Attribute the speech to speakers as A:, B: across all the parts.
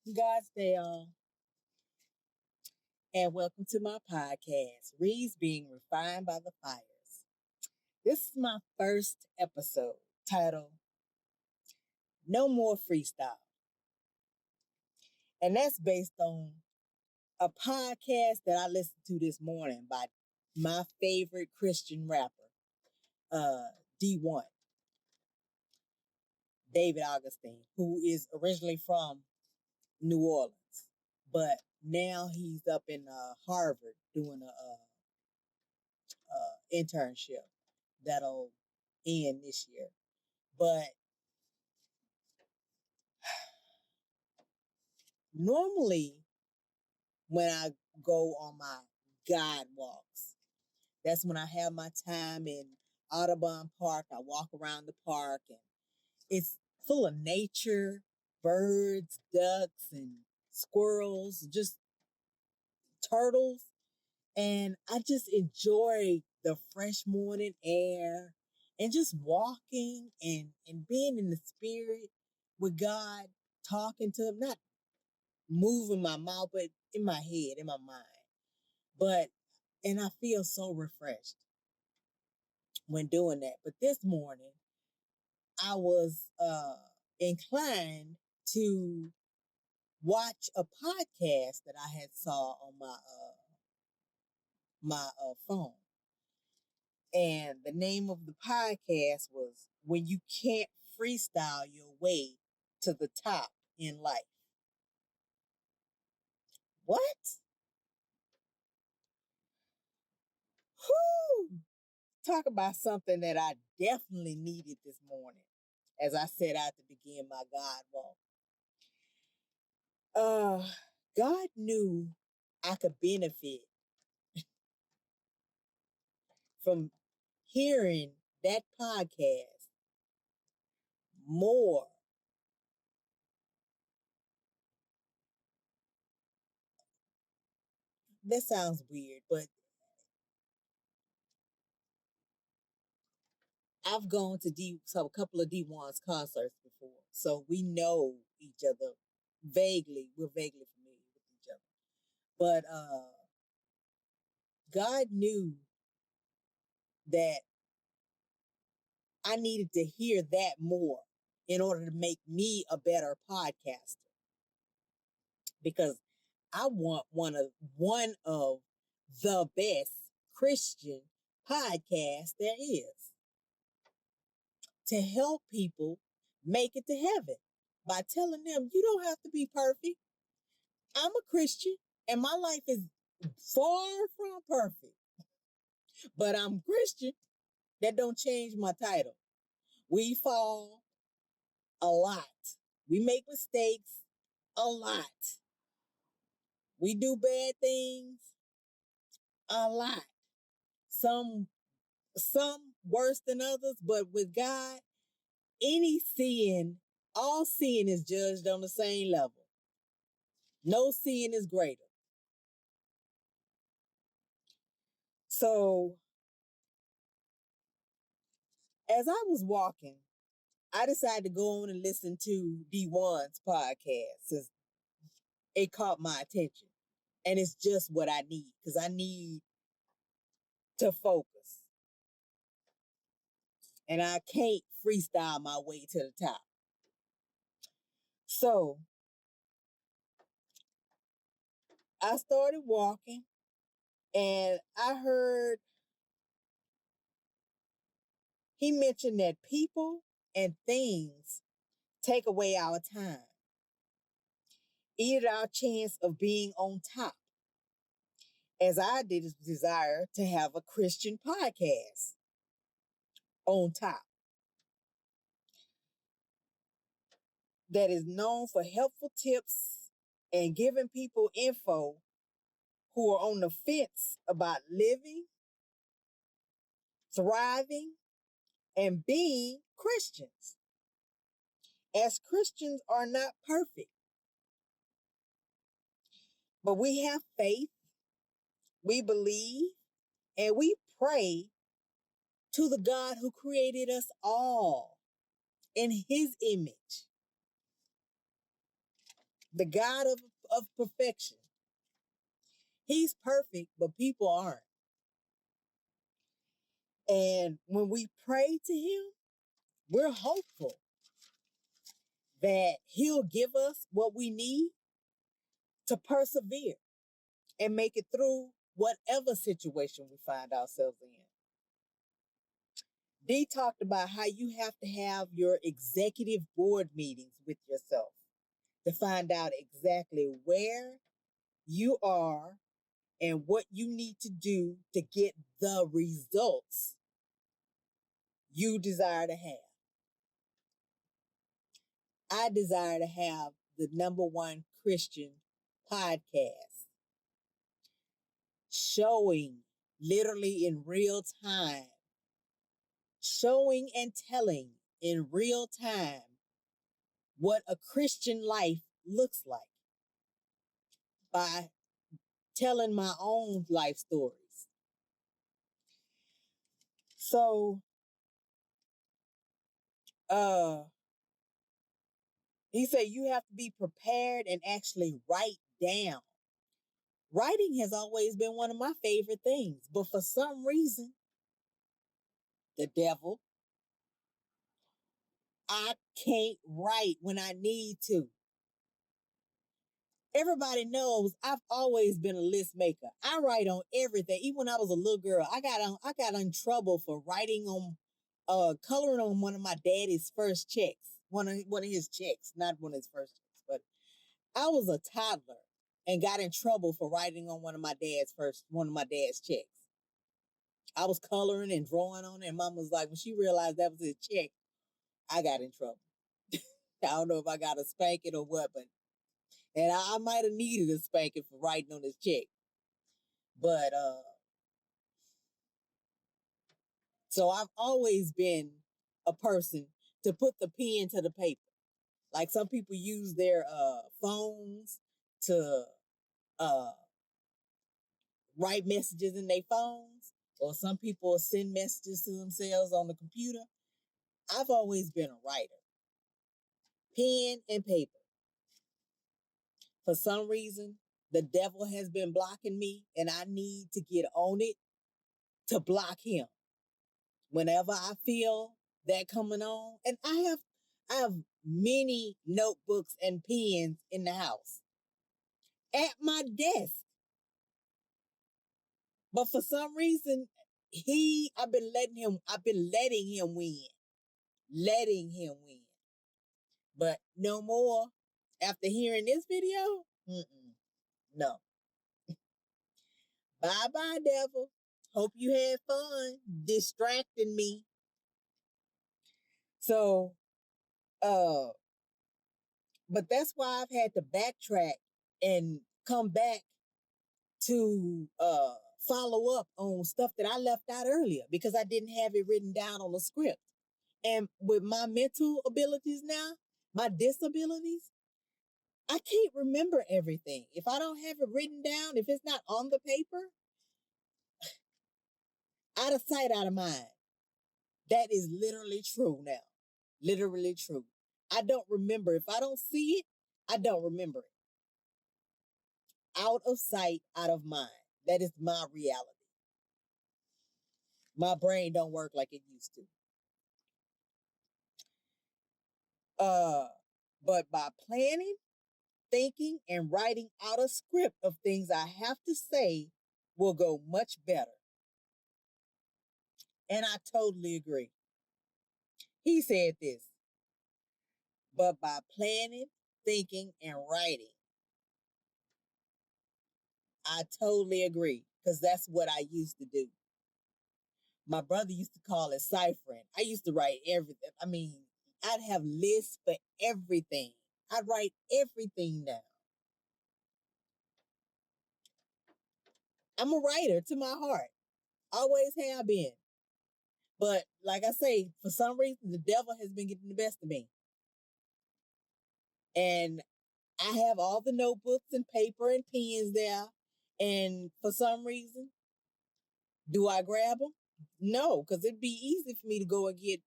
A: God's Day, all, and welcome to my podcast, Reeds Being Refined by the Fires. This is my first episode titled No More Freestyle, and that's based on a podcast that I listened to this morning by my favorite Christian rapper, D1, David Augustine, who is originally from New Orleans, but now he's up in Harvard doing a internship that'll end this year. But normally, when I go on my God walks, that's when I have my time in Audubon Park. I walk around the park and it's full of nature, birds, ducks, and squirrels, just turtles. And I just enjoy the fresh morning air and just walking and being in the spirit with God, talking to him, not moving my mouth, but in my head, in my mind. But, and I feel so refreshed when doing that. But this morning, I was inclined to watch a podcast that I had saw on my phone. And the name of the podcast was When You Can't Freestyle Your Way to the Top in Life. What? Whew! Talk about something that I definitely needed this morning as I set out to begin my God walk. God knew I could benefit from hearing that podcast more. That sounds weird, but I've gone to a couple of D1's concerts before, so we know each other vaguely. We're vaguely familiar with each other. But God knew that I needed to hear that more in order to make me a better podcaster because I want one of the best Christian podcasts there is to help people make it to heaven by telling them you don't have to be perfect. I'm a Christian and my life is far from perfect, but I'm Christian. That don't change my title. We fall a lot. We make mistakes a lot. We do bad things a lot. Some worse than others, but with God, any sin, all sin is judged on the same level. No sin is greater. So as I was walking, I decided to go on and listen to D1's podcast since it caught my attention. And it's just what I need because I need to focus. And I can't freestyle my way to the top. So I started walking and I heard he mentioned that people and things take away our time, eat our chance of being on top, as I did desire to have a Christian podcast on top that is known for helpful tips and giving people info who are on the fence about living, thriving, and being Christians. As Christians are not perfect, but we have faith, we believe, and we pray to the God who created us all in his image. the God of perfection. He's perfect, but people aren't. And when we pray to him, we're hopeful that he'll give us what we need to persevere and make it through whatever situation we find ourselves in. Dee talked about how you have to have your executive board meetings with yourself to find out exactly where you are and what you need to do to get the results you desire to have. I desire to have the #1 Christian podcast showing literally in real time, showing and telling in real time what a Christian life looks like by telling my own life stories. So, he said you have to be prepared and actually write down. Writing has always been one of my favorite things, but for some reason, the devil, I can't write when I need to. Everybody knows I've always been a list maker. I write on everything. Even when I was a little girl, I got in trouble for writing on, coloring on one of my daddy's first checks. One of his checks, not one of his first checks, but I was a toddler and got in trouble for writing on one of my dad's checks. I was coloring and drawing on it, and Mom was like, when she realized that was his check, I got in trouble. I don't know if I got a spanking or what, but and I might have needed a spanking for writing on his check. But so I've always been a person to put the pen to the paper. Like some people use their phones to uh write messages in their phones, or some people send messages to themselves on the computer. I've always been a writer. Pen and paper. For some reason, the devil has been blocking me, and I need to get on it to block him. Whenever I feel that coming on, and I have many notebooks and pens in the house at my desk. But for some reason, I've been letting him win. Letting him win. But no more. After hearing this video, no. Bye-bye, devil. Hope you had fun distracting me. So, but that's why I've had to backtrack and come back to follow up on stuff that I left out earlier because I didn't have it written down on the script. And with my mental abilities now, my disabilities, I can't remember everything. If I don't have it written down, if it's not on the paper, out of sight, out of mind. That is literally true now. Literally true. I don't remember. If I don't see it, I don't remember it. Out of sight, out of mind. That is my reality. My brain don't work like it used to. But by planning, thinking, and writing out a script of things I have to say will go much better. And I totally agree. He said this, but by planning, thinking, and writing, I totally agree because that's what I used to do. My brother used to call it ciphering. I used to write everything. I mean, I'd have lists for everything. I'd write everything down. I'm a writer to my heart. Always have been. But like I say, for some reason, the devil has been getting the best of me. And I have all the notebooks and paper and pens there. And for some reason, do I grab them? No, because it'd be easy for me to go and get,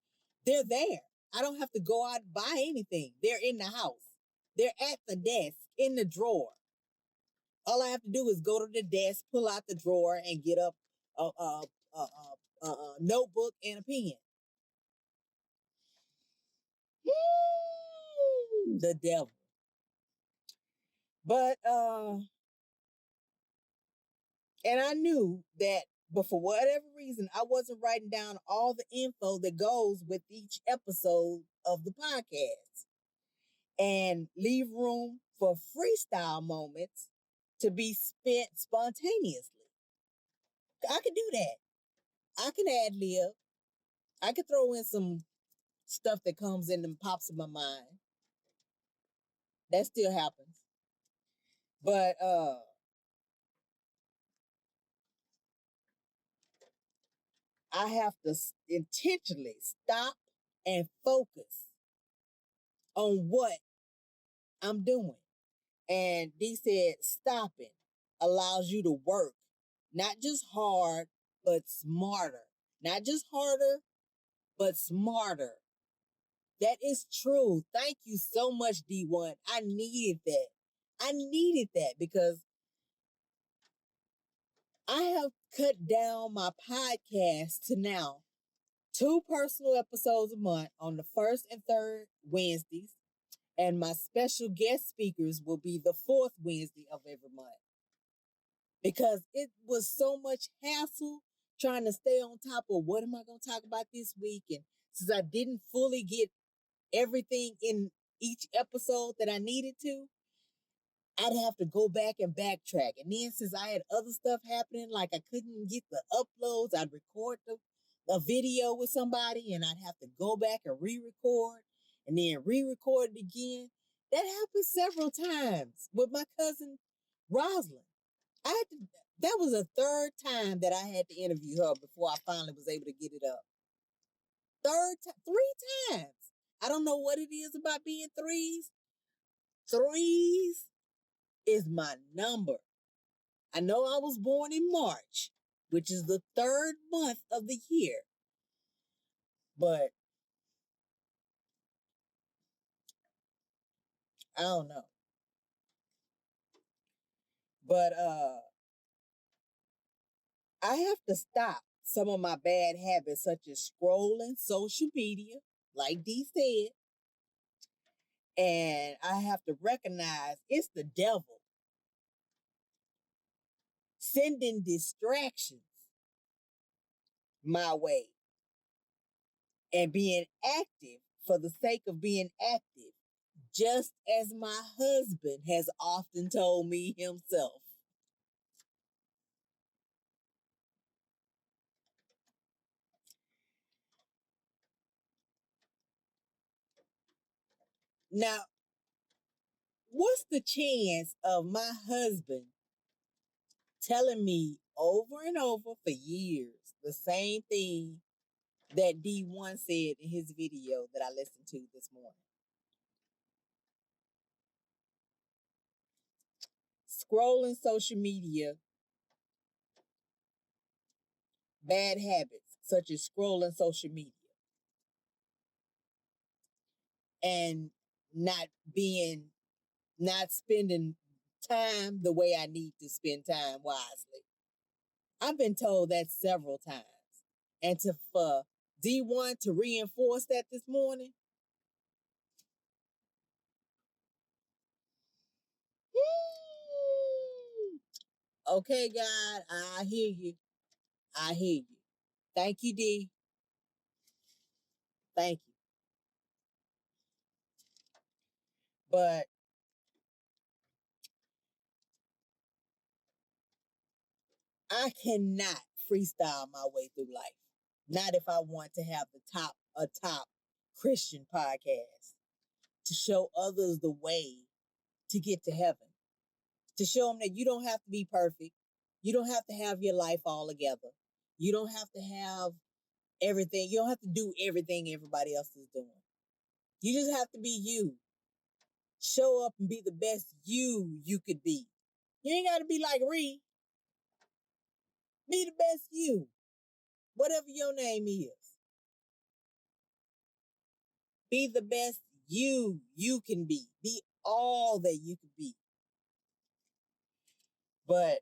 A: they're there. I don't have to go out and buy anything. They're in the house. They're at the desk in the drawer. All I have to do is go to the desk, pull out the drawer, and get up a notebook and a pen. The devil. But and I knew that, but for whatever reason, I wasn't writing down all the info that goes with each episode of the podcast, and leave room for freestyle moments to be spent spontaneously. I could do that. I can ad lib. I could throw in some stuff that comes in and pops in my mind. That still happens. But I have to intentionally stop and focus on what I'm doing. And D said stopping allows you to work not just hard, but smarter. Not just harder, but smarter. That is true. Thank you so much, D1. I needed that. I needed that because I have cut down my podcast to now 2 personal episodes a month on the first and third Wednesdays, and my special guest speakers will be the fourth Wednesday of every month. Because it was so much hassle trying to stay on top of what am I going to talk about this week. And since I didn't fully get everything in each episode that I needed to, I'd have to go back and backtrack. And then since I had other stuff happening, like I couldn't get the uploads, I'd record a video with somebody and I'd have to go back and re-record and then re-record it again. That happened several times with my cousin Rosalind. That was a third time that I had to interview her before I finally was able to get it up. 3 times. I don't know what it is about being threes. Threes is my number. I know I was born in March, which is the 3rd month of the year. But I don't know. But I have to stop some of my bad habits, such as scrolling social media, like D said. And I have to recognize it's the devil sending distractions my way and being active for the sake of being active, just as my husband has often told me himself. Now, what's the chance of my husband telling me over and over for years the same thing that D1 said in his video that I listened to this morning? Scrolling social media, bad habits such as scrolling social media, and not not spending time the way I need to spend time wisely. I've been told that several times. And for D1 to reinforce that this morning, okay, God, I hear you. I hear you. Thank you, D. Thank you. But I cannot freestyle my way through life. Not if I want to have a top Christian podcast to show others the way to get to heaven. To show them that you don't have to be perfect. You don't have to have your life all together. You don't have to have everything. You don't have to do everything everybody else is doing. You just have to be you. Show up and be the best you could be. You ain't got to be like Ree. Be the best you. Whatever your name is. Be the best you can be. Be all that you could be. But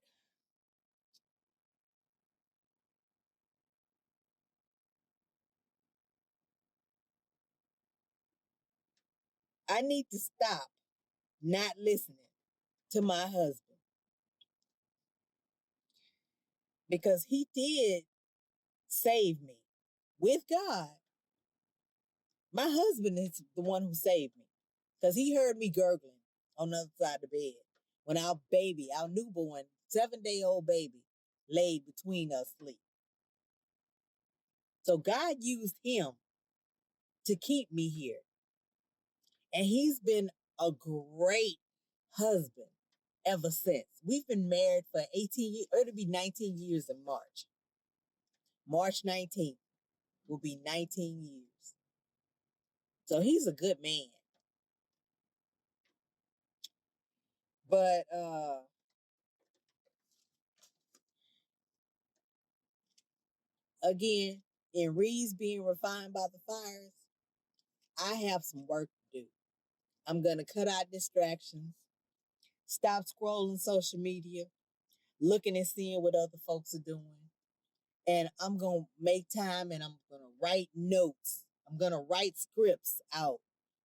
A: I need to stop not listening to my husband, because he did save me with God. My husband is the one who saved me, because he heard me gurgling on the other side of the bed when our baby, our newborn, 7-day-old baby, laid between us sleep. So God used him to keep me here. And he's been a great husband ever since. We've been married for 18 years. It'll be 19 years in March. March 19th will be 19 years. So he's a good man. But again, in Reed's being refined by the fires, I have some work to do. I'm going to cut out distractions, stop scrolling social media, looking and seeing what other folks are doing. And I'm going to make time, and I'm going to write notes. I'm going to write scripts out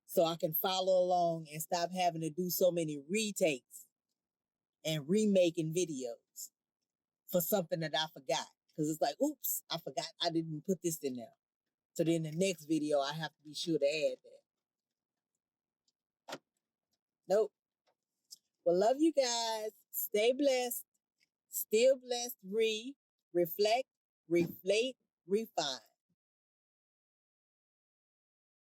A: so I can follow along and stop having to do so many retakes and remaking videos for something that I forgot. Because it's like, oops, I forgot I didn't put this in there. So then the next video, I have to be sure to add that. Nope. Well, love you guys. Stay blessed. Still blessed. Reflect, reflate, refine.